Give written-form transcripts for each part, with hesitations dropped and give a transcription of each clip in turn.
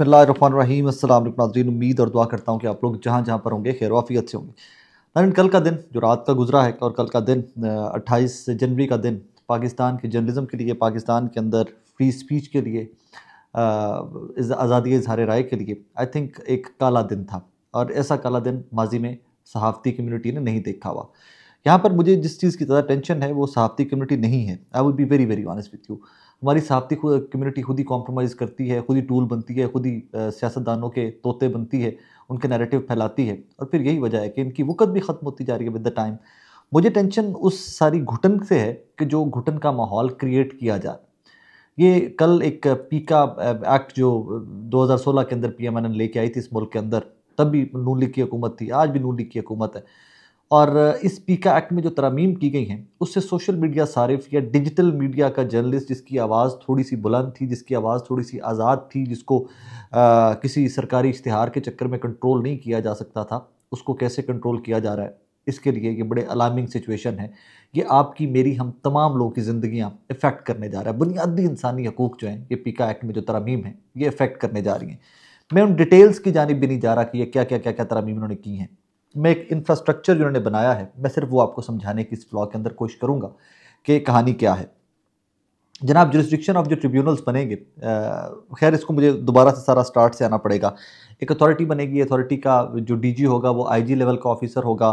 बिस्मिल्लाहिर्रहमानिर्रहीम। अस्सलाम वालेकुम नाज़रीन, उम्मीद और दुआ करता हूँ कि आप लोग जहाँ जहाँ पर होंगे खैर आफियत से होंगे। नाज़रीन, कल का दिन जो रात का गुजरा है और कल का दिन 28 जनवरी का दिन पाकिस्तान के जर्नलिज़म के लिए, पाकिस्तान के अंदर फ्री स्पीच के लिए, आज़ादी इज़हार राय के लिए आई थिंक एक काला दिन था। और ऐसा काला दिन माजी में सहाफ़ती कम्यूनिटी ने नहीं देखा हुआ। यहाँ पर मुझे जिस चीज़ की ज़्यादा टेंशन है वो सहाफ़ती कम्यूनिटी नहीं है। I would be very very honest with you. हमारी सहाफ़ती कम्यूनिटी खुद ही कॉम्प्रोमाइज़ करती है, खुद ही टूल बनती है, खुद ही सियासतदानों के तोते बनती है, उनके नैरेटिव फैलाती है और फिर यही वजह है कि इनकी वक़्त भी ख़त्म होती जा रही है विद द टाइम। मुझे टेंशन उस सारी घुटन से है कि जो घुटन का माहौल क्रिएट किया जा रहा है। ये कल एक पीका एक्ट जो 2016 के अंदर पीएमएल ने लेके आई थी इस मुल्क के अंदर, तब भी नून लीग की हुकूमत थी, आज भी नून लीग की हुकूमत है। और इस पीका एक्ट में जो तरमीम की गई हैं उससे सोशल मीडिया सारिफ या डिजिटल मीडिया का जर्नलिस्ट जिसकी आवाज़ थोड़ी सी बुलंद थी, जिसकी आवाज़ थोड़ी सी आज़ाद थी, जिसको किसी सरकारी इश्तिहार के चक्कर में कंट्रोल नहीं किया जा सकता था, उसको कैसे कंट्रोल किया जा रहा है। इसके लिए ये बड़े अलार्मिंग सिचुएशन है। ये आपकी मेरी हम तमाम लोगों की ज़िंदगियाँ इफ़ेक्ट करने जा रहा है। बुनियादी इंसानी हकूक़ जो हैं ये पीका एक्ट में जो तरमीम है ये इफ़ेक्ट करने जा रही हैं। मैं उन डिटेल्स की जानिब भी नहीं जा रहा कि ये क्या तरमीम उन्होंने की हैं। मैं एक इंफ्रास्ट्रक्चर जो उन्होंने बनाया है, मैं सिर्फ वो आपको समझाने की इस व्लॉग के अंदर कोशिश करूँगा कि कहानी क्या है। जनाब, जुरिस्डिक्शन ऑफ जो ट्रिब्यूनल्स बनेंगे, खैर इसको मुझे दोबारा से सारा स्टार्ट से आना पड़ेगा। एक अथॉरिटी बनेगी, अथॉरिटी का जो डीजी होगा वो आईजी लेवल का ऑफिसर होगा।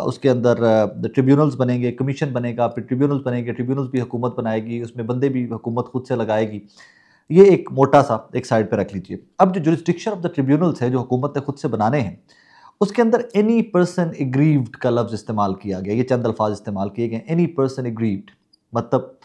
उसके अंदर ट्रिब्यूनल्स बनेंगे, कमीशन बनेगा, फिर ट्रिब्यूनल्स बनेंगे, ट्रिब्यूनल्स भी हुकूमत बनाएगी, उसमें बंदे भी हुकूमत खुद से लगाएगी। ये एक मोटा सा एक साइड पर रख लीजिए। अब जो जुरिस्डिक्शन ऑफ द ट्रिब्यूनल्स है जो हुकूमत ने खुद से बनाने हैं, उसके अंदर एनी पर्सन एग्रीव्ड का लफ्ज़ इस्तेमाल किया गया। ये चंद अल्फाज इस्तेमाल किए गए, एनी पर्सन एग्रीव्ड, मतलब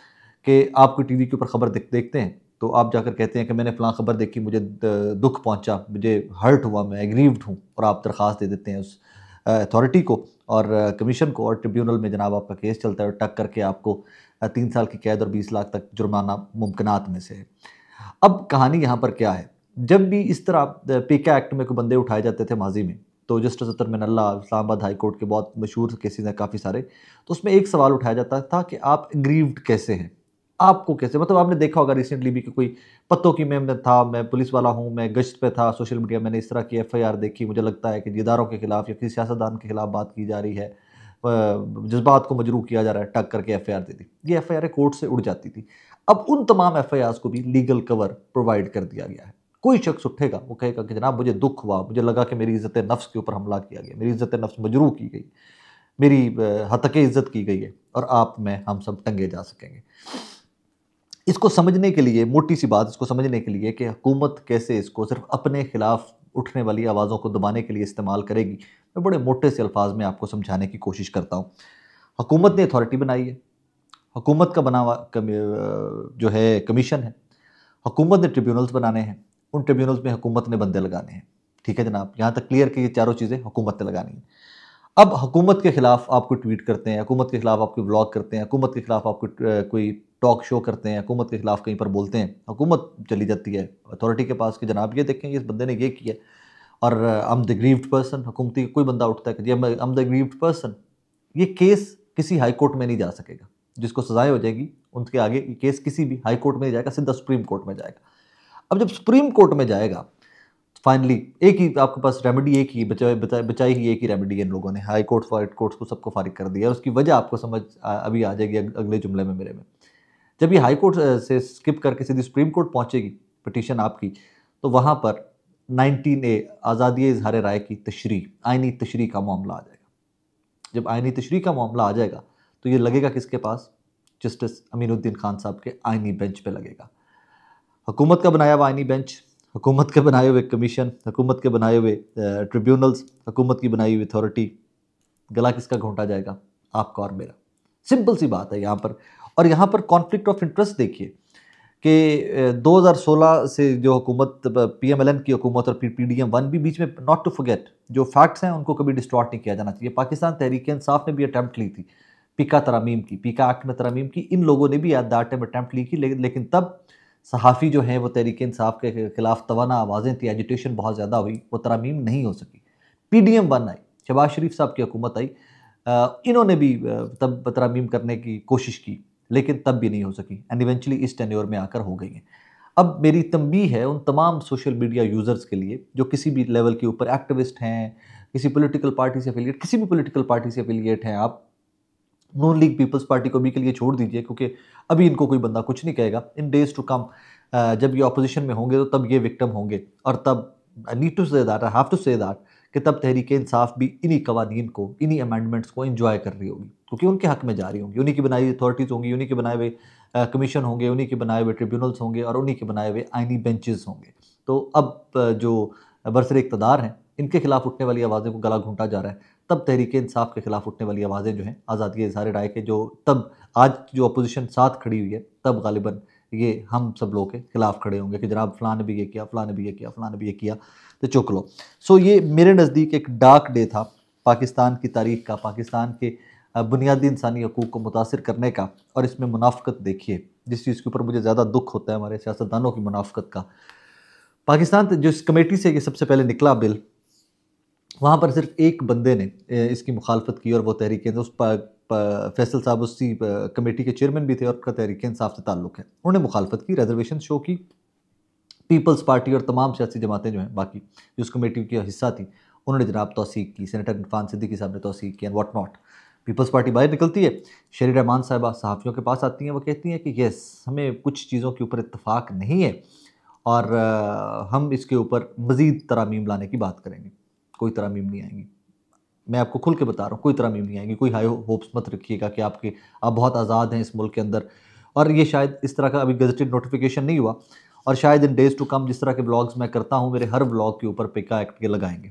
कि आप कोई टीवी के ऊपर ख़बर देखते हैं तो आप जाकर कहते हैं कि मैंने फ़लाँ ख़बर देखी, मुझे दुख पहुंचा, मुझे हर्ट हुआ, मैं एग्रीव्ड हूँ, और आप दरख्वास्त दे देते हैं उस अथॉरिटी को और कमीशन को, और ट्रिब्यूनल में जनाब आपका केस चलता है और टक करके आपको 3 साल की कैद और 20 लाख तक जुर्माना मुमकिनात में से है। अब कहानी यहाँ पर क्या है, जब भी इस तरह पीका एक्ट में कोई बंदे उठाए जाते थे माजी में, तो जस्टिस अतर मिनल्ला इस्लामाबाद हाई कोर्ट के बहुत मशहूर केसेस हैं काफ़ी सारे, तो उसमें एक सवाल उठाया जाता था कि आप एग्रीव्ड कैसे हैं, आपको कैसे, मतलब आपने देखा होगा रिसेंटली भी कि कोई पत्तों की मैं था, मैं पुलिस वाला हूँ, मैं गश्त पे था, सोशल मीडिया मैंने इस तरह की एफआईआर देखी, मुझे लगता है कि इदारों के खिलाफ या किसी सियासतदान के खिलाफ बात की जा रही है, जज्बात को मजरूह किया जा रहा है, टक करके एफआईआर दे दी। ये एफआईआर कोर्ट से उड़ जाती थी। अब उन तमाम एफआईआर को भी लीगल कवर प्रोवाइड कर दिया गया है। कोई शख्स उठेगा, वो कहेगा कि जनाब मुझे दुख हुआ, मुझे लगा कि मेरी इज़्ज़त नफ्स के ऊपर हमला किया गया, मेरी इज़्ज़त नफ्स मजरूह की गई, मेरी हतके इज़्ज़त की गई है, और आप में हम सब टंगे जा सकेंगे। इसको समझने के लिए, मोटी सी बात, इसको समझने के लिए कि हुकूमत कैसे इसको सिर्फ अपने खिलाफ उठने वाली आवाज़ों को दबाने के लिए इस्तेमाल करेगी, मैं बड़े मोटे से अल्फाज में आपको समझाने की कोशिश करता हूँ। हुकूमत ने अथॉरिटी बनाई है, हुकूमत का बना हुआ जो है कमीशन है, हुकूमत ने ट्रिब्यूनल्स बनाने हैं, उन ट्रिब्यूनल्स में हुकूमत ने बंदे लगाने हैं। ठीक है जनाब, यहाँ तक क्लियर कि ये चारों चीज़ें हुकूमत ने लगानी है। अब हुकूमत के खिलाफ आप कोई ट्वीट करते हैं, हुकूमत के खिलाफ आप कोई व्लॉग करते हैं, हुकूमत के खिलाफ आप कोई टॉक शो करते हैं, हुकूमत के खिलाफ कहीं पर बोलते हैं, हुकूमत चली जाती है अथॉरिटी के पास कि जनाब ये देखें इस बंदे ने ये किया, और I'm the aggrieved person, हुकूमती कोई बंदा उठता है कि जी I'm the aggrieved person, ये केस किसी हाई कोर्ट में नहीं जा सकेगा, जिसको सजाएं हो जाएगी उनके आगे ये केस किसी भी हाई कोर्ट में नहीं जाएगा, सीधा सुप्रीम कोर्ट में जाएगा। अब जब सुप्रीम कोर्ट में जाएगा, फाइनली एक ही आपके पास रेमेडी, एक ही बचाई ही एक ही रेमेडी है इन लोगों ने, हाई कोर्ट फाइट कोर्ट्स को सबको फारिग कर दिया, और उसकी वजह आपको समझ अभी आ जाएगी अगले जुमले में मेरे में। जब ये हाई कोर्ट से स्किप करके सीधी सुप्रीम कोर्ट पहुंचेगी पिटीशन आपकी, तो वहां पर 19A आज़ादी इज़हार राय की तशरीह, आइनी तशरीह का मामला आ जाएगा। जब आइनी तशरीह का मामला आ जाएगा तो ये लगेगा किसके पास, जस्टिस अमीनुद्दीन खान साहब के आइनी बेंच पे लगेगा। हुकूमत का बनाया हुआ आइनी बेंच, हुकूमत के बनाए हुए कमीशन, हुकूमत के बनाए हुए ट्रिब्यूनल्स, हुकूमत की बनाई हुई अथॉरिटी, गला किसका घोंटा जाएगा, आपका और मेरा। सिंपल सी बात है यहाँ पर। और यहाँ पर कॉन्फ्लिक्ट ऑफ इंटरेस्ट देखिए कि 2016 से जो हुकूमत, पीएमएलएन की हुकूमत और पीडीएम-1 भी बीच में, नॉट टू फॉरगेट, जो फैक्ट्स हैं उनको कभी डिस्टॉर्ट नहीं किया जाना चाहिए। पाकिस्तान तहरीक इंसाफ ने भी अटैम्प्ट ली थी पीका तरमीम की, पीका एक्ट में तरमीम की, इन लोगों ने भी एट दैट टाइम अटैम्प्ट ली की, लेकिन तब सहाफ़ी जो हैं वो तहरीक इंसाफ के खिलाफ तवाना आवाज़ें थी, एजिटेशन बहुत ज़्यादा हुई, वो तरमीम नहीं हो सकी। पीडीएम-1 आई, शहबाज शरीफ साहब की हुकूमत आई, इन्होंने भी तब तरमीम करने की कोशिश की, लेकिन तब भी नहीं हो सकी, एंड इवेंचुअली इस टेन्योर में आकर हो गई हैं। अब मेरी तंबीह है उन तमाम सोशल मीडिया यूज़र्स के लिए जो किसी भी लेवल के ऊपर एक्टिविस्ट हैं, किसी पॉलिटिकल पार्टी से एफिलिएट, किसी भी पॉलिटिकल पार्टी से एफिलिएट हैं आप, नून लीग पीपल्स पार्टी को भी के लिए छोड़ दीजिए, क्योंकि अभी इनको कोई बंदा कुछ नहीं कहेगा। इन डेज टू कम जब ये ऑपोजिशन में होंगे तो तब ये विक्टिम होंगे, और तब I need to say that, I have to say that, कि तब तहरीक इंसाफ भी इन्हीं कवानीन को, इन्हीं अमेंडमेंट्स को एंजॉय कर रही होगी, क्योंकि उनके हक में जा रही होंगी। उन्हीं की बनाई हुई अथॉरिटीज़ होंगी, उन्हीं के बनाए हुए कमीशन होंगे, उन्हीं के बनाए हुए ट्रिब्यूनल्स होंगे, और उन्हीं के बनाए हुए आइनी बेंचेस होंगे। तो अब जो बरसर इक़्तिदार हैं, इनके खिलाफ उठने वाली आवाज़ें को गला घूंटा जा रहा है। तब तहरीक इंसाफ के खिलाफ उठने वाली आवाज़ें जो हैं, आज़ादी इज़हार राय के जो तब आज जो अपोजिशन साथ खड़ी हुई है, तब गालिबन ये हम सब लोग के खिलाफ खड़े होंगे कि जनाब फ़लाँ ने भी ये किया, फ़लाँ ने भी ये किया, फ़लाँ ने भी ये किया, तो चुक लो। सो ये मेरे नज़दीक एक डार्क डे था पाकिस्तान की तारीख़ का, पाकिस्तान के बुनियादी इंसानी हकूक़ को मुतासिर करने का। और इसमें मुनाफ़क़त देखिए, जिस चीज़ के ऊपर मुझे ज़्यादा दुख होता है हमारे सियासतदानों की मुनाफ़क़त का। पाकिस्तान जिस कमेटी से ये सबसे पहले निकला बिल, वहाँ पर सिर्फ एक बंदे ने इसकी मुखालफत की, और वो तहरीक उस फैसल साहब उसी कमेटी के चेयरमैन भी थे और उनका तहरीक इंसाफ से ताल्लुक़ है। उन्होंने मुखालफत की, रेजर्वेशन शो की। पीपल्स पार्टी और तमाम सियासी जमातें जो हैं बाकी जो उस कमेटी की हिस्सा थी, उन्होंने जनाब तौसीक की, सेनेटर इरफान सिद्दीकी साहब ने तौसीक की and what not. People's party बाहर निकलती है, शेरी रहमान साहिबा सहाफ़ियों के पास आती हैं, वो कहती हैं कि येस, हमें कुछ चीज़ों के ऊपर इत्तफ़ाक़ नहीं है और हम इसके ऊपर मज़ीद तरामीम लाने की बात करेंगे। कोई तरामीम नहीं आएंगी, मैं आपको खुल के बता रहा हूँ, कोई तरामीम नहीं आएंगी। कोई हाई होप्स मत रखिएगा कि आप बहुत आज़ाद हैं इस मुल्क के अंदर। और ये शायद इस तरह का अभी गज़टेड नोटिफिकेशन नहीं हुआ, और शायद इन डेज़ टू कम जिस तरह के ब्लॉग्स मैं करता हूँ, मेरे हर ब्लॉग के ऊपर पिका एक्ट के लगाएंगे,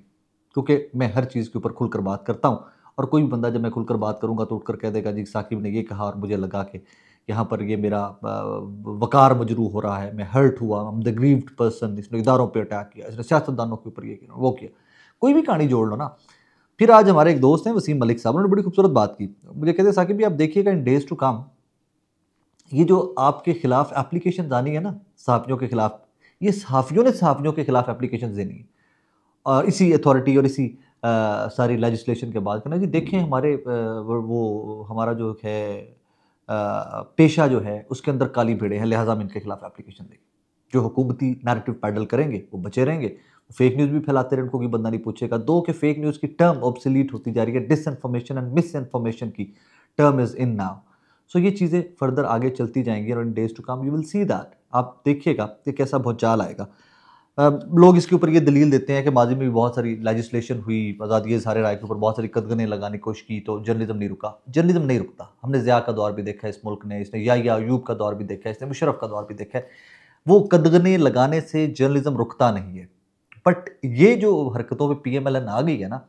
क्योंकि मैं हर चीज़ के ऊपर खुलकर बात करता हूँ। और कोई भी बंदा जब मैं खुलकर बात करूँगा तो उठकर कह देगा जी साकिब ने ये कहा और मुझे लगा कि यहाँ पर ये मेरा वकार मजरूह हो रहा है, मैं हर्ट हुआ, I am the grieved person, इसने इदारों पर अटैक किया, इसने सियासतदानों के ऊपर ये किया, वो किया। कोई भी कहानी जोड़ लो ना। फिर आज हमारे एक दोस्त हैं वसीम मलिक साहब, उन्होंने बड़ी खूबसूरत बात की। मुझे कहते साकिब भी आप देखिएगा इन डेज़ टू कम ये जो आपके खिलाफ एप्लीकेशन आनी है ना सहाफ़ियों के खिलाफ, ये सहाफ़ियों ने सहाफ़ियों के खिलाफ एप्लीकेशन देनी है, और इसी अथॉरिटी और इसी सारी लेजिस्लेशन के बाद कहना जी देखें हमारे वो हमारा जो है पेशा जो है उसके अंदर काली भेड़े हैं, लिहाजा हम इनके खिलाफ एप्लीकेशन देंगे। जो हुकूमती नैरेटिव पैडल करेंगे वो बचे रहेंगे, फेक न्यूज़ भी फैलाते रहे, उनको कोई बंदा नहीं पूछेगा। दो कि फेक न्यूज़ की टर्म ऑब्सोलीट होती जा रही है, डिसइन्फॉर्मेशन एंड मिस इन्फॉर्मेशन की term is in now. So ये चीज़ें फर्दर आगे चलती जाएंगी, और in days to come you will see that, आप देखिएगा कि कैसा भूचाल आएगा। लोग इसके ऊपर ये दलील देते हैं कि माजी में भी बहुत सारी लेजिस्लेशन हुई, आज़ादी इज़हार राय के ऊपर बहुत सारी कदगनें लगाने की कोशिश की तो जर्नलिज्म नहीं रुका। जर्नलिज्म नहीं रुकता। हमने ज़िया का दौर भी देखा है इस मुल्क ने, इसने या अयूब का दौर भी देखा है, इसने मुशर्रफ का दौर भी देखा है। वो कदगनें लगाने से जर्नलिज्म रुकता नहीं है। बट ये जो हरकतों पे PMLN आ गई है ना,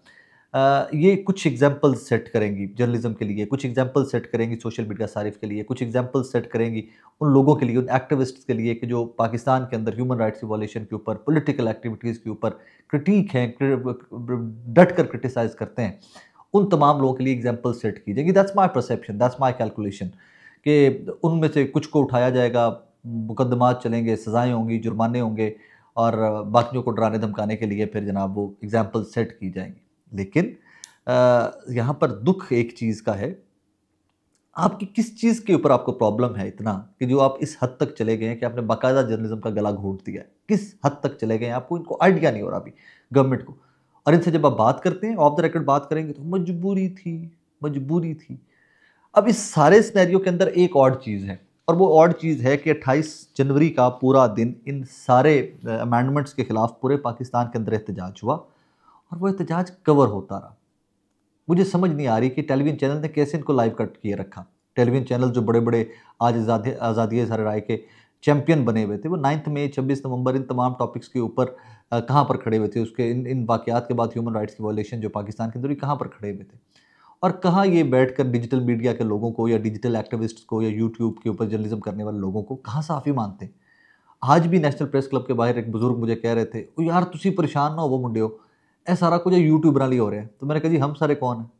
ये कुछ एग्जाम्पल सेट करेंगी जर्नलिज्म के लिए, कुछ एग्जाम्पल सेट करेंगी सोशल मीडिया सारिफ के लिए, कुछ एग्जाम्पल सेट करेंगी उन लोगों के लिए, उन एक्टिविस्ट्स के लिए कि जो पाकिस्तान के अंदर ह्यूमन राइट्स वॉलेशन के ऊपर, पॉलिटिकल एक्टिविटीज़ के ऊपर क्रिटिक हैं, डट कर क्रिटिसाइज़ करते हैं। उन तमाम लोगों के लिए एग्जाम्पल सेट की जाएगी। That's my perception, that's my calculation, कि उनमें से कुछ को उठाया जाएगा, मुकदमात चलेंगे, सज़ाएँ होंगी, जुर्माने होंगे, और बाकियों को डराने धमकाने के लिए फिर जनाब वो एग्जाम्पल सेट की जाएंगी। लेकिन यहाँ पर दुख एक चीज़ का है, आपकी किस चीज़ के ऊपर आपको प्रॉब्लम है इतना कि जो आप इस हद तक चले गए हैं कि आपने बाकायदा जर्नलिज्म का गला घोंट दिया है। किस हद तक चले गए हैं आपको, इनको आइडिया नहीं हो रहा अभी गवर्नमेंट को। और इनसे जब आप बात करते हैं, ऑफ द रिकॉर्ड बात करेंगे तो मजबूरी थी, मजबूरी थी। अब इस सारे सिनेरियो के अंदर एक और चीज़ है, और वो और चीज़ है कि 28 जनवरी का पूरा दिन इन सारे अमेंडमेंट्स के खिलाफ पूरे पाकिस्तान के अंदर एहतजाज हुआ, और वो एहतजाज कवर होता रहा। मुझे समझ नहीं आ रही कि टेलीविज़न चैनल ने कैसे इनको लाइव कट किए रखा। टेलीविज़न चैनल जो बड़े बड़े आज आज़ादी इज़हार राय के चैंपियन बने हुए थे, वो 9 मई 26 नवंबर इन तमाम टॉपिक्स के ऊपर कहाँ पर खड़े हुए थे, उसके इन वाक़यात के बाद ह्यूमन राइट्स की वायलेशन जो पाकिस्तान के अंदर कहाँ पर खड़े हुए थे, और कहाँ ये बैठकर डिजिटल मीडिया के लोगों को या डिजिटल एक्टिविस्ट्स को या यूट्यूब के ऊपर जर्नलिज्म करने वाले लोगों को कहाँ साफ़ी मानते हैं। आज भी नेशनल प्रेस क्लब के बाहर एक बुजुर्ग मुझे कह रहे थे, ओ यार तुसी परेशान ना हो मुंडियो, ए सारा कुछ यूट्यूबर लिए हो रहा है। तो मैंने कहा जी हम सारे कौन हैं,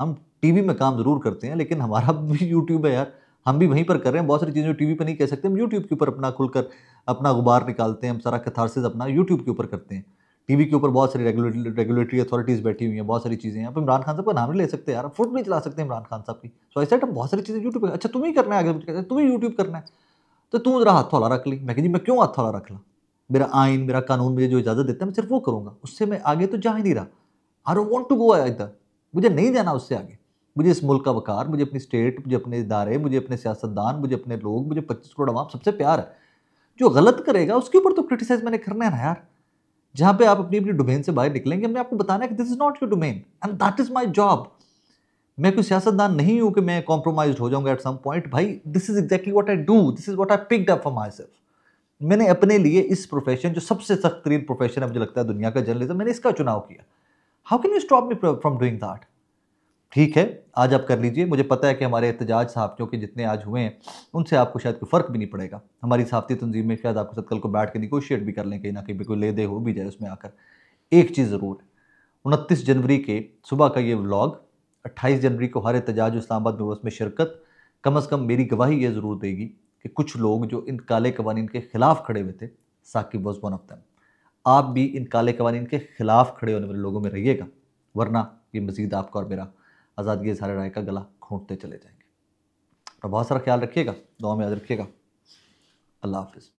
हम टीवी में काम ज़रूर करते हैं, लेकिन हमारा भी यूट्यूब है यार, हम भी वहीं पर कर रहे हैं। बहुत सारी चीज़ें जो टीवी पर नहीं कह सकते, हम यूट्यूब के ऊपर अपना खुलकर अपना गुबार निकालते हैं, हम सारा कैथारसिस अपना यूट्यूब के ऊपर करते हैं। टीवी के ऊपर बहुत सारी रेगुलेटरी अथॉरिटीज़ बैठी हुई हैं, बहुत सारी चीज़ें हैं। आप इमरान खान साहब का नाम नहीं ले सकते यार, फुट नहीं चला सकते इमरान खान साहब की। सो आई सेड हम बहुत सारी चीज़ें यूट्यूब पर, अच्छा तुम्हें करना है, आगे तुम्हें यूट्यूब करना है। तो तू जरा हाथ हौला रख ली। मैं कहा जी मैं क्यों हाथ हौला रख ला, मेरा आइन मेरा कानून मुझे जो इजाज़त देता है मैं सिर्फ वो करूँगा, उससे मैं आगे तो जा ही नहीं रहा। I don't want to go इधर, मुझे नहीं जाना उससे आगे। मुझे इस मुल्क का वक़ार, मुझे अपनी स्टेट, मुझे अपने इदारे, मुझे अपने सियासतदान, मुझे अपने लोग, मुझे 25 करोड़ अवाम सबसे प्यार है। जो गलत करेगा उसके ऊपर तो क्रिटिसाइज़ मैंने करना है ना यार। जहाँ पे आप अपनी डोमेन से बाहर निकलेंगे, हमने आपको बताना है कि this is not your domain and that is my job. मैं कोई सियासतदान नहीं हूँ कि मैं कॉम्प्रोमाइज़्ड हो जाऊँगा एट सम पॉइंट। भाई this is exactly what I do, this is what I picked up for my self. मैंने अपने लिए इस प्रोफ़ेशन, जो सबसे सख्त तरीन प्रोफ़ेशन है मुझे लगता है दुनिया का, जर्नलिज़्म, मैंने इसका चुनाव किया। How can you stop me from doing that? ठीक है, आज आप कर लीजिए। मुझे पता है कि हमारे एहतजाज सहाफ़ियों के जितने आज हुए हैं, उनसे आपको शायद कोई फ़र्क भी नहीं पड़ेगा। हमारी सहाफ़ती तंज़ीमें शायद आपके साथ कल को बैठ के नेगोशिएट भी कर लें, कहीं न कहीं भी कोई ले-दे हो भी जाए उसमें आकर। एक चीज़ ज़रूर है, 29 जनवरी के सुबह का ये व्लॉग, 28 जनवरी को हर एहतजाज इस्लामाबाद में हुआ, उसमें शिरकत कम से कम मेरी गवाही ये ज़रूर देगी कि कुछ लोग जो इन काले कवानीन के ख़िलाफ़ खड़े हुए थे, Saqib was one of them. आप भी इन काले कवानीन के ख़िलाफ़ खड़े होने वाले लोगों में रहिएगा, वरना ये मज़ीद आपका और मेरा आज़ादी इज़हार राय का गला घोंटते चले जाएंगे। और बहुत सारा ख्याल रखिएगा, दुआ में याद रखिएगा। अल्लाह हाफ़िज़।